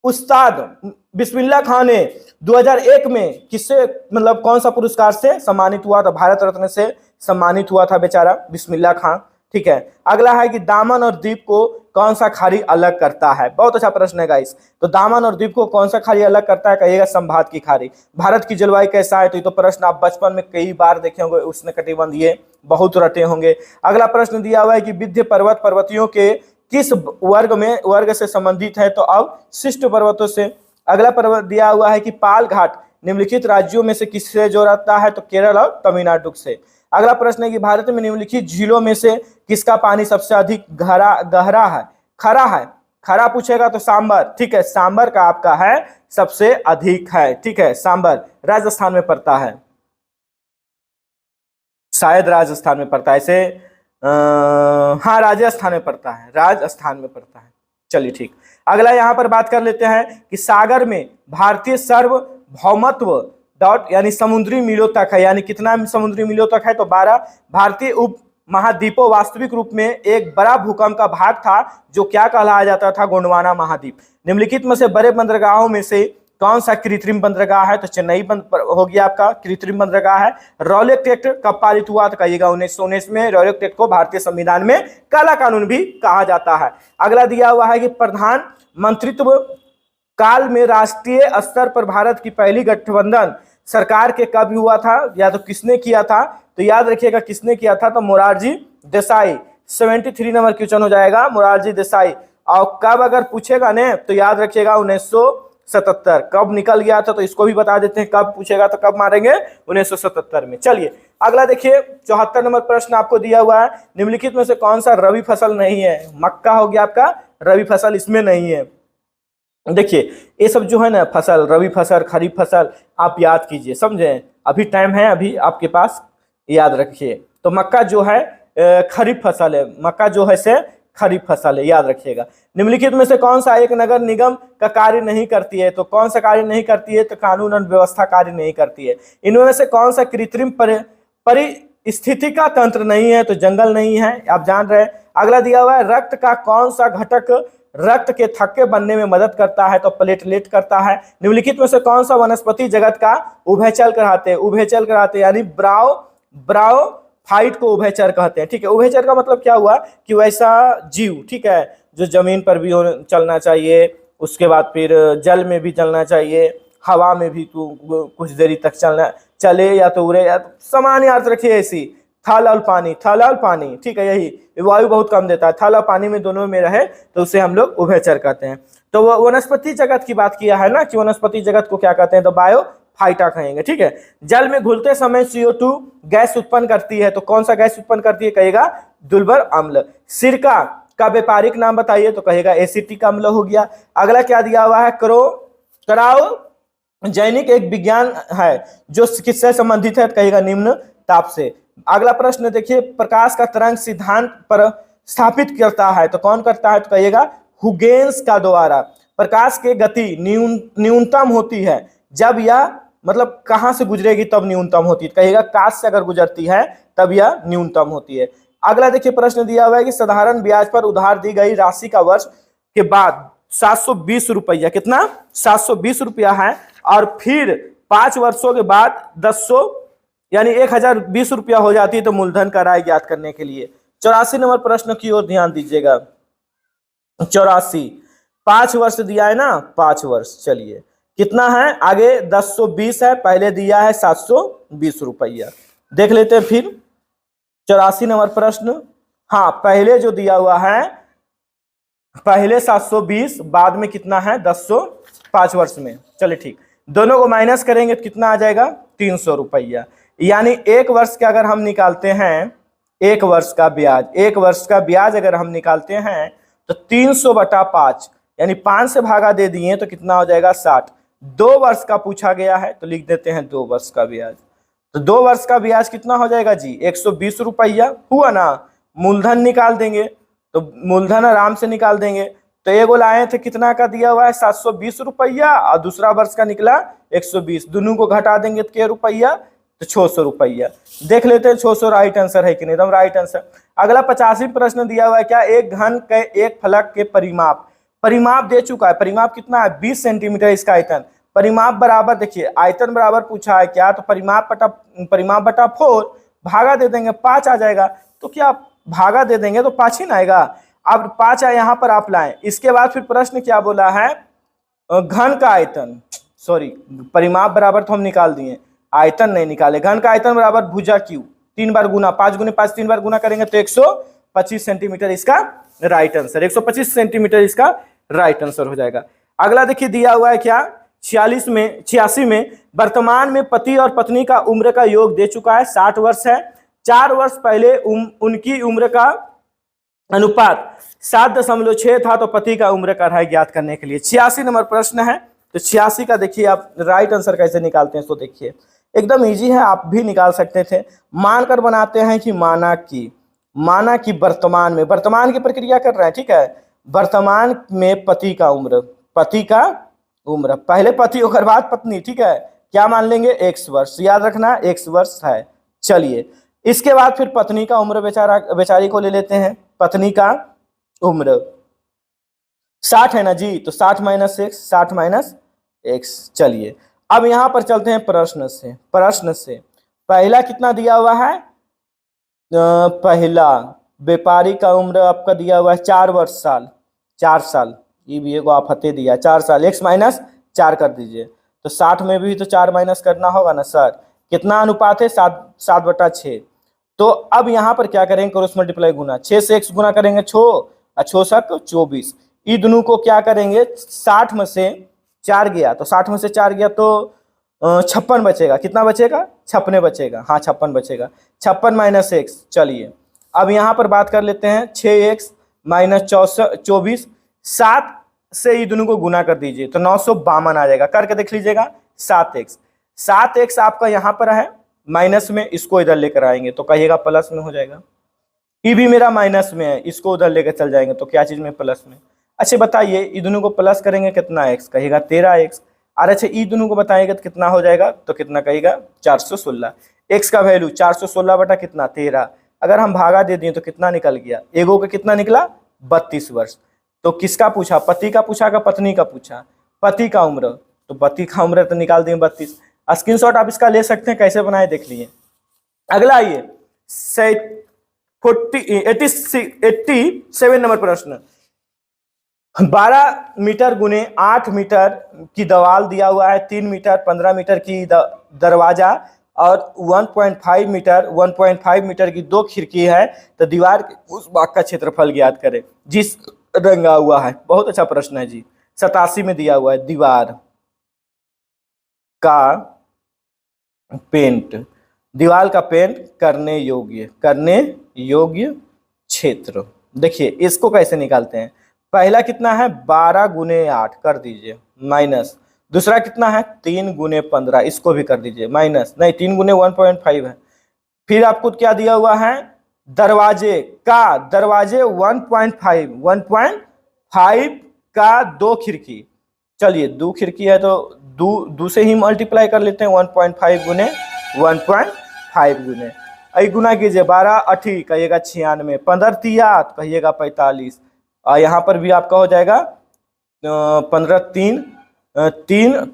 A: उस्ताद बिस्मिल्लाह खान ने 2001 में किससे, मतलब कौन सा पुरस्कार से सम्मानित हुआ था, भारत रत्न से सम्मानित हुआ था बेचारा बिस्मिल्लाह खान, ठीक है। अगला है कि दामन और दीप को कौन सा खाड़ी अलग करता है, बहुत अच्छा प्रश्न है गाइस। तो दामन और दीप को कौन सा खाड़ी अलग करता है, कहिएगा संभात की खाड़ी। भारत की जलवायु कैसा है, तो ये तो प्रश्न आप बचपन में कई बार देखे होंगे, उष्णकटिबंधीय ये बहुत रटे होंगे। अगला प्रश्न दिया हुआ है कि विंध्य पर्वत पर्वतियों के किस वर्ग से संबंधित है, तो अब शिष्ट पर्वतों से। अगला पर्वत दिया हुआ है कि पाल घाट निम्नलिखित राज्यों में से किससे जोड़ता है, तो केरल और तमिलनाडु से। अगला प्रश्न है कि भारत में निम्नलिखित झीलों में से किसका पानी सबसे अधिक गहरा है, खरा है, खरा पूछेगा तो सांबर, ठीक है, सांबर का आपका है सबसे अधिक है, ठीक है। सांबर राजस्थान में पड़ता है, शायद राजस्थान में पड़ता है, ऐसे हाँ राजस्थान में पड़ता है, राजस्थान में पड़ता है, चलिए ठीक। अगला यहां पर बात कर लेते हैं कि सागर में भारतीय भौमत्व डॉट यानी समुद्री मीलों तक है, यानी कितना समुद्री मीलों तक है तो 12। भारतीय उप महाद्वीपों वास्तविक रूप में एक बड़ा भूकंप का भाग था जो क्या कहलाया जाता था, गोंडवाना महाद्वीप। निम्नलिखित में से बड़े बंदरगाहों में से कौन सा कृत्रिम बंदरगाह है, तो चेन्नई हो गया आपका कृत्रिम बंदरगाह है। रॉलेट एक्ट कब पारित हुआ, तो कहिएगा 1919 में। रॉलेट एक्ट को भारतीय संविधान में काला कानून भी कहा जाता है। अगला दिया हुआ है कि प्रधानमंत्रित्व काल में राष्ट्रीय स्तर पर भारत की पहली गठबंधन सरकार के कब हुआ था, या तो किसने किया था, तो याद रखिएगा किसने किया था, तो मोरारजी देसाई। 73 नंबर क्वेश्चन हो जाएगा मोरारजी देसाई। और कब अगर पूछेगा ने तो याद रखिएगा 1977। कब निकल गया था तो इसको भी बता देते हैं, कब पूछेगा तो कब मारेंगे, 1977 में। चलिए अगला देखिए 74 नंबर प्रश्न आपको दिया हुआ है, निम्नलिखित में से कौन सा रबी फसल नहीं है। मक्का हो गया आपका रबी फसल, इसमें नहीं है। देखिए ये सब जो है ना फसल, रबी फसल, खरीफ फसल, आप याद कीजिए, समझे, अभी टाइम है अभी आपके पास, याद रखिए। तो मक्का जो है खरीफ फसल है, मक्का जो है से खरीफ फसल है, याद रखिएगा। निम्नलिखित में से कौन सा एक नगर निगम का कार्य नहीं करती है, तो कौन सा कार्य नहीं करती है, तो कानून और व्यवस्था कार्य नहीं करती है। इनमें से कौन सा कृत्रिम परिस्थिति का तंत्र नहीं है, तो जंगल नहीं है, आप जान रहे हैं। अगला दिया हुआ है रक्त का कौन सा घटक रक्त के थक्के बनने में मदद करता है, तो प्लेटलेट करता है। निम्नलिखित में से कौन सा वनस्पति जगत का उभयचर कहते हैं, उभयचर कहते हैं, यानी ब्राओ फाइट को उभयचर कहते हैं, ठीक है। उभयचर का मतलब क्या हुआ कि वैसा जीव, ठीक है, जो जमीन पर भी चलना चाहिए, उसके बाद फिर जल में भी चलना चाहिए, हवा में भी कुछ देरी तक चले या तो उड़े, या तो समान याद रखिए ऐसी। थल और पानी, ठीक है, यही वायु बहुत कम देता है, थल और पानी में दोनों में रहे तो उसे हम लोग उभयचर कहते हैं। तो वो वनस्पति जगत की बात किया है ना, कि वनस्पति जगत को क्या कहते हैं, तो बायो फाइटा कहेंगे, ठीक है। जल में घुलते समय CO2 गैस उत्पन्न करती है, तो कौन सा गैस उत्पन्न करती है, कहेगा दुर्लभ अम्ल। सिरका का व्यापारिक नाम बताइए, तो कहेगा एसिटिक अम्ल हो गया। अगला क्या दिया हुआ है, क्रायोजेनिक एक विज्ञान है जो किससे संबंधित है, तो कहेगा निम्न ताप से। अगला प्रश्न देखिए, प्रकाश का तरंग सिद्धांत पर स्थापित करता है, तो कौन करता है, तो कहिएगा हुगेन्स का द्वारा। प्रकाश की गति न्यूनतम होती है जब यह मतलब कहां से गुजरेगी तब न्यूनतम होती है, कहिएगा काश से अगर गुजरती है तब यह न्यूनतम होती है। अगला देखिए प्रश्न दिया हुआ है कि साधारण ब्याज पर उधार दी गई राशि का वर्ष के बाद 720 रुपया, कितना 720 रुपया है, और फिर 5 वर्षों के बाद 1000 यानी 1020 रुपया हो जाती है, तो मूलधन का राय ज्ञात करने के लिए। 84 नंबर प्रश्न की ओर ध्यान दीजिएगा। 84 5 वर्ष दिया है ना, 5 वर्ष, चलिए कितना है, आगे 1020 है, पहले दिया है 720 रुपया। देख लेते हैं फिर 84 नंबर प्रश्न। हाँ, पहले जो दिया हुआ है, पहले 720, बाद में कितना है 1000 5 वर्ष में। चलिए ठीक, दोनों को माइनस करेंगे तो कितना आ जाएगा 300 रुपया। यानी 1 वर्ष का अगर हम निकालते हैं, 1 वर्ष का ब्याज, 1 वर्ष का ब्याज अगर हम निकालते हैं तो 300/5 यानी 5 से भागा दे दिए तो कितना हो जाएगा 60। 2 वर्ष का पूछा गया है तो लिख देते हैं 2 वर्ष का ब्याज। तो 2 वर्ष का ब्याज कितना हो जाएगा जी 120 रुपया हुआ ना। मूलधन निकाल देंगे तो मूलधन आराम से निकाल देंगे। तो एगो लाए थे कितना का दिया हुआ है 720 रुपया, और दूसरा वर्ष का निकला 120, दोनों को घटा देंगे तो क्या रुपया, तो 600 रुपया। देख लेते हैं 600 राइट आंसर है कि नहीं, एकदम राइट आंसर। अगला 85 प्रश्न दिया हुआ है, क्या एक घन के एक फलक के परिमाप दे चुका है। परिमाप कितना है 20 सेंटीमीटर इसका आयतन। परिमाप बराबर, देखिए आयतन बराबर पूछा है क्या, तो परिमाप बटा 4 भागा दे देंगे 5 आ जाएगा। तो क्या भागा दे देंगे तो 5 ही ना आएगा। अब 5 यहाँ पर आप लाएं। इसके बाद फिर प्रश्न क्या बोला है, घन का आयतन, सॉरी परिमाप बराबर तो हम निकाल दिए, आयतन नहीं निकाले। घन का आयतन बराबर भुजा क्यू 3 बार गुना, 5 गुने 5 3 बार गुना करेंगे तो 125 सेंटीमीटर इसका राइट आंसर, 125 सेंटीमीटर इसका राइट आंसर हो जाएगा। अगला देखिए दिया हुआ है क्या 86 में वर्तमान में पति और पत्नी का उम्र का योग दे चुका है 60 वर्ष है। 4 वर्ष पहले उनकी उम्र का अनुपात 7.6 था, तो पति का उम्र का है ज्ञात करने के लिए। 86 नंबर प्रश्न है। तो 86 का देखिए आप राइट आंसर कैसे निकालते हैं, तो देखिए एकदम इजी है, आप भी निकाल सकते थे। मानकर बनाते हैं कि माना कि वर्तमान की प्रक्रिया कर रहे हैं, ठीक है। वर्तमान में पति का उम्र, पहले पति और बाद पत्नी, ठीक है, क्या मान लेंगे, x वर्ष, याद रखना x वर्ष है। चलिए इसके बाद फिर पत्नी का उम्र, बेचारी को ले लेते हैं। पत्नी का उम्र 60 है ना जी, तो 60 माइनस एक्स, 60 माइनस एक्स। चलिए अब यहां पर चलते हैं प्रश्न से पहला कितना दिया हुआ है, पहला व्यापारी का उम्र आपका दिया हुआ है 4 वर्ष साल, 4 साल, ये भी एगो आफते दिया 4 साल, एक्स माइनस 4 कर दीजिए, तो 60 में भी तो 4 माइनस करना होगा ना सर। कितना अनुपात है, 7/6। तो अब यहाँ पर क्या करेंगे, क्रॉस मल्टीप्लाई गुना, 6 से x गुना करेंगे 6 और 6 7 24, ये दोनों को क्या करेंगे, 60 में से 4 गया तो 60 में से 4 गया तो 56 बचेगा, कितना बचेगा, 56 बचेगा, हाँ 56 बचेगा, 56 माइनस एक्स। चलिए अब यहाँ पर बात कर लेते हैं, 6x माइनस 24, 7 से ये दोनों को गुना कर दीजिए तो 952 आ जाएगा, करके देख लीजिएगा। 7x आपका यहाँ पर है माइनस में, इसको इधर लेकर आएंगे तो कहिएगा प्लस में हो जाएगा। ये भी मेरा माइनस में है, इसको उधर लेकर चल जाएंगे तो क्या चीज में, प्लस में। अच्छा बताइए, ये दोनों को प्लस करेंगे कितना x, कहिएगा 13x। और अच्छा ये दोनों को बताएंगे तो कितना हो जाएगा, तो कितना कहिएगा 416। x का वैल्यू 416 बटा कितना 13, अगर हम भागा दे दिए तो कितना निकल गया, एगो का कितना निकला 32 वर्ष। तो किसका पूछा, पति का पूछा का पत्नी का पूछा, पति का उम्र, तो पति का उम्र तो निकाल देंगे 32। स्क्रीनशॉट आप इसका ले सकते हैं, कैसे बनाए देख लिए। अगला आइए 87 नंबर प्रश्न, 12 मीटर गुने 8 मीटर की दीवार दिया हुआ है, 3 मीटर 15 मीटर की दरवाजा और 1.5 मीटर की 2 खिड़की है, तो दीवार के उस भाग का क्षेत्रफल ज्ञात करें जिस रंगा हुआ है। बहुत अच्छा प्रश्न है जी, 87 में दिया हुआ है, दीवार का पेंट करने योग्य क्षेत्र। देखिए इसको कैसे निकालते हैं, पहला कितना है 12 गुने 8 कर दीजिए माइनस, दूसरा कितना है 3 गुने 15, इसको भी कर दीजिए माइनस, नहीं 3 गुने 1.5 है। फिर आपको क्या दिया हुआ है, दरवाजे 1.5 का 2 खिड़की, चलिए 2 खिड़की है तो 2 से ही मल्टीप्लाई कर लेते हैं, 1.5 गुने 1.5 गुने, आई गुना कीजिए, 12 8 कहिएगा 96, 15 तिया कहिएगा 45, और यहाँ पर भी आपका हो जाएगा 15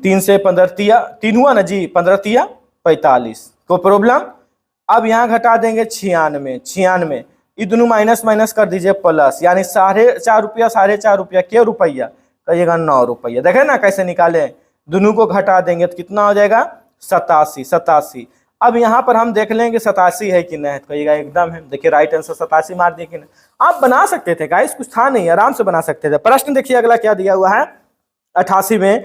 A: 3 से 15 तिया 3 हुआ ना जी, 15 तिया 45, कोई प्रॉब्लम। अब यहाँ घटा देंगे 96, ये दोनों माइनस कर दीजिए प्लस, यानी 4.5 रुपया 4.5 रुपया क्या रुपया, कहिएगा 9 रुपया। देखे ना कैसे निकाले, दोनों को घटा देंगे तो कितना हो जाएगा 87। अब यहाँ पर हम देख लेंगे 87 है कि नहीं, कहिएगा एकदम है। देखिए राइट आंसर 87 मार दिए कि नहीं, आप बना सकते थे गाइस, कुछ था नहीं, आराम से बना सकते थे। प्रश्न देखिए अगला क्या दिया हुआ है 88 में,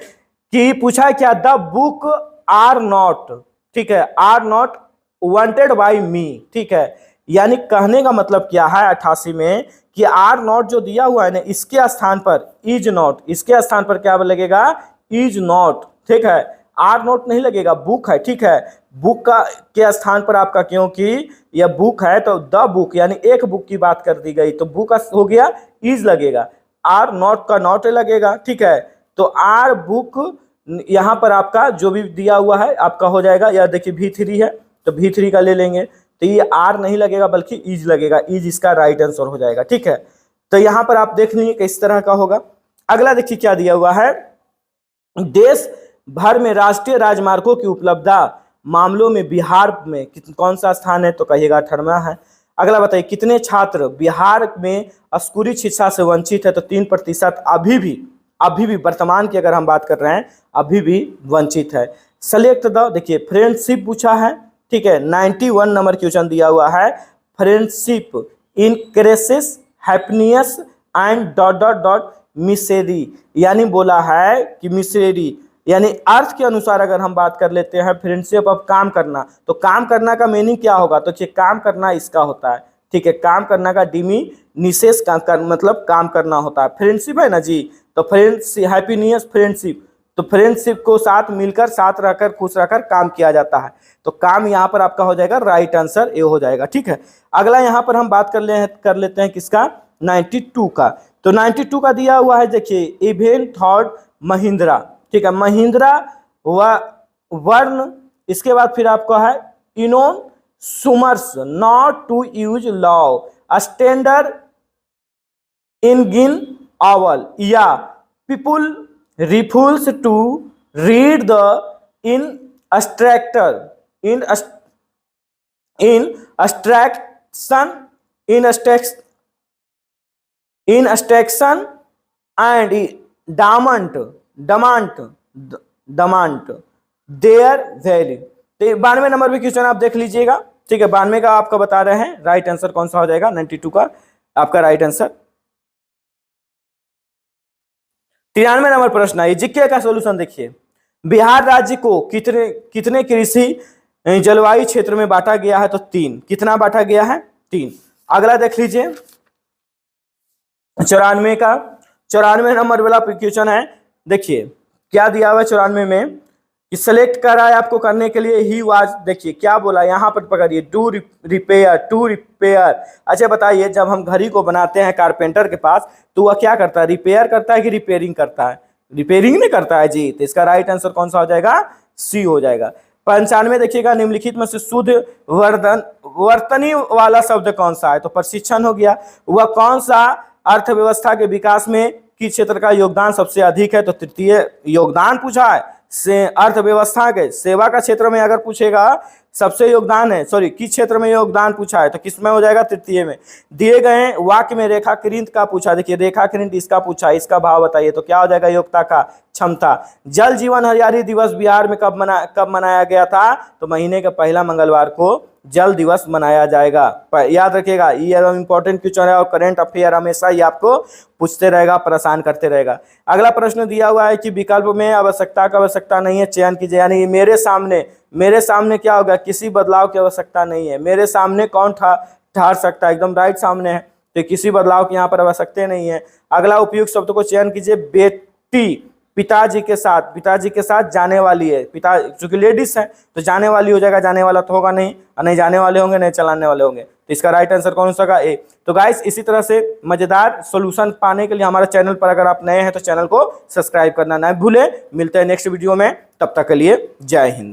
A: कि पूछा है क्या, द बुक आर नॉट, ठीक है, आर नॉट वांटेड बाय मी, ठीक है, यानी कहने का मतलब क्या है 88 में कि आर नॉट जो दिया हुआ है ना, इसके स्थान पर इज नॉट, इसके स्थान पर क्या लगेगा, इज नॉट, ठीक है, आर नॉट नहीं लगेगा, बुक है, ठीक है, बुक का के स्थान पर आपका, क्योंकि यह बुक है तो द बुक यानी एक बुक की बात कर दी गई, तो बुक हो गया, इज लगेगा, आर नॉट का नॉट लगेगा, ठीक है, तो आर बुक यहाँ पर आपका जो भी दिया हुआ है आपका हो जाएगा, या देखिए V3 है तो V3 का ले लेंगे, तो ये आर नहीं लगेगा बल्कि इज लगेगा, इज इसका राइट आंसर हो जाएगा, ठीक है। तो यहाँ पर आप देख लीजिए किस तरह का होगा। अगला देखिए क्या दिया हुआ है, देश भर में राष्ट्रीय राजमार्गों की उपलब्धता मामलों में बिहार में कौन सा स्थान है, तो कहिएगा 18वां है। अगला बताइए, कितने छात्र बिहार में स्कूली शिक्षा से वंचित है, तो 3% अभी भी वर्तमान की अगर हम बात कर रहे हैं अभी भी वंचित है। सेलेक्ट द, देखिए फ्रेंडशिप पूछा है, ठीक है, 91 नंबर क्वेश्चन दिया हुआ है, फ्रेंडशिप इनक्रेसेस हैप्पीनेस एंड ... मिसेरी, यानी बोला है कि मिसेरी, यानी अर्थ के अनुसार अगर हम बात कर लेते हैं फ्रेंडशिप ऑफ काम करना, तो काम करना का मीनिंग क्या होगा, तो काम करना इसका होता है, ठीक है, काम करना का डिमी निशेष मतलब काम करना होता है, फ्रेंडशिप है ना जी, तो फ्रेंड्स हैप्पीनेस फ्रेंडशिप, तो फ्रेंडशिप को साथ मिलकर साथ रहकर खुश रहकर काम किया जाता है, तो काम यहाँ पर आपका हो जाएगा राइट आंसर ए हो जाएगा, ठीक है। अगला यहाँ पर हम बात कर लेते हैं किसका, 92 का, तो 92 का दिया हुआ है, देखिए इवेंट थॉट महिंद्रा, ठीक है, महिंद्रा वर्ण, इसके बाद फिर आपको है इनोन सुमर्स not to use law standard in गिन owl, या people refuse to read the instructor in instruction and demand their value। तो 92 नंबर पे क्वेश्चन आप देख लीजिएगा, ठीक है। 92 का आपका बता रहे हैं राइट आंसर कौन सा हो जाएगा, 92 का आपका राइट आंसर। 93 नंबर प्रश्न है, जीके का सॉल्यूशन देखिए। बिहार राज्य को कितने कृषि जलवायु क्षेत्र में बांटा गया है, तो 3। कितना बांटा गया है, 3। अगला देख लीजिए 94 नंबर वाला क्वेश्चन है। देखिए क्या दिया हुआ है 94 में कि सेलेक्ट करा है आपको करने के लिए ही वाज, देखिए क्या बोला यहाँ पर पकड़िए, टू रिपेयर। अच्छा बताइए, जब हम घड़ी को बनाते हैं कारपेंटर के पास तो वह क्या करता है, रिपेयर करता है कि रिपेयरिंग करता है, रिपेयरिंग नहीं करता है जी। तो इसका राइट आंसर कौन सा हो जाएगा, सी हो जाएगा। 95 देखिएगा, निम्नलिखित में से शुद्ध वर्तनी वाला शब्द कौन सा है, तो प्रशिक्षण हो गया। वह कौन सा अर्थव्यवस्था के विकास में किस क्षेत्र का योगदान सबसे अधिक है, तो तृतीय योगदान पूछा है। से अर्थव्यवस्था के सेवा का क्षेत्र में अगर पूछेगा सबसे योगदान है, सॉरी किस क्षेत्र में योगदान पूछा है, तो किस में हो जाएगा, तृतीय में। दिए गए वाक्य में रेखाकृत का पूछा, देखिए रेखाकृत इसका पूछा, इसका भाव बताइए, तो क्या हो जाएगा, योग्यता का क्षमता। जल जीवन हरियाली दिवस बिहार में कब मनाया गया था, तो महीने के पहला मंगलवार को जल दिवस मनाया जाएगा। याद रखिएगा, ये इंपॉर्टेंट क्वेश्चन है और करंट अफेयर हमेशा ही आपको पूछते रहेगा, परेशान करते रहेगा। अगला प्रश्न दिया हुआ है कि विकल्प में आवश्यकता का आवश्यकता नहीं है, चयन कीजिए। यानी मेरे सामने क्या होगा, किसी बदलाव की आवश्यकता नहीं है। मेरे सामने कौन ठहर सकता है, एकदम राइट सामने है, तो किसी बदलाव की यहाँ पर आवश्यकता नहीं है। अगला उपयुक्त शब्द को चयन कीजिए। बेटी पिताजी के साथ जाने वाली है, पिता चूंकि लेडीज है तो जाने वाली हो जाएगा, जाने वाला तो होगा नहीं, और नहीं जाने वाले होंगे नहीं चलाने वाले होंगे, तो इसका राइट आंसर कौन सा होगा, ए। तो गाइस इसी तरह से मजेदार सॉल्यूशन पाने के लिए हमारे चैनल पर अगर आप नए हैं तो चैनल को सब्सक्राइब करना ना भूलें। मिलते हैं नेक्स्ट वीडियो में, तब तक के लिए जय हिंद।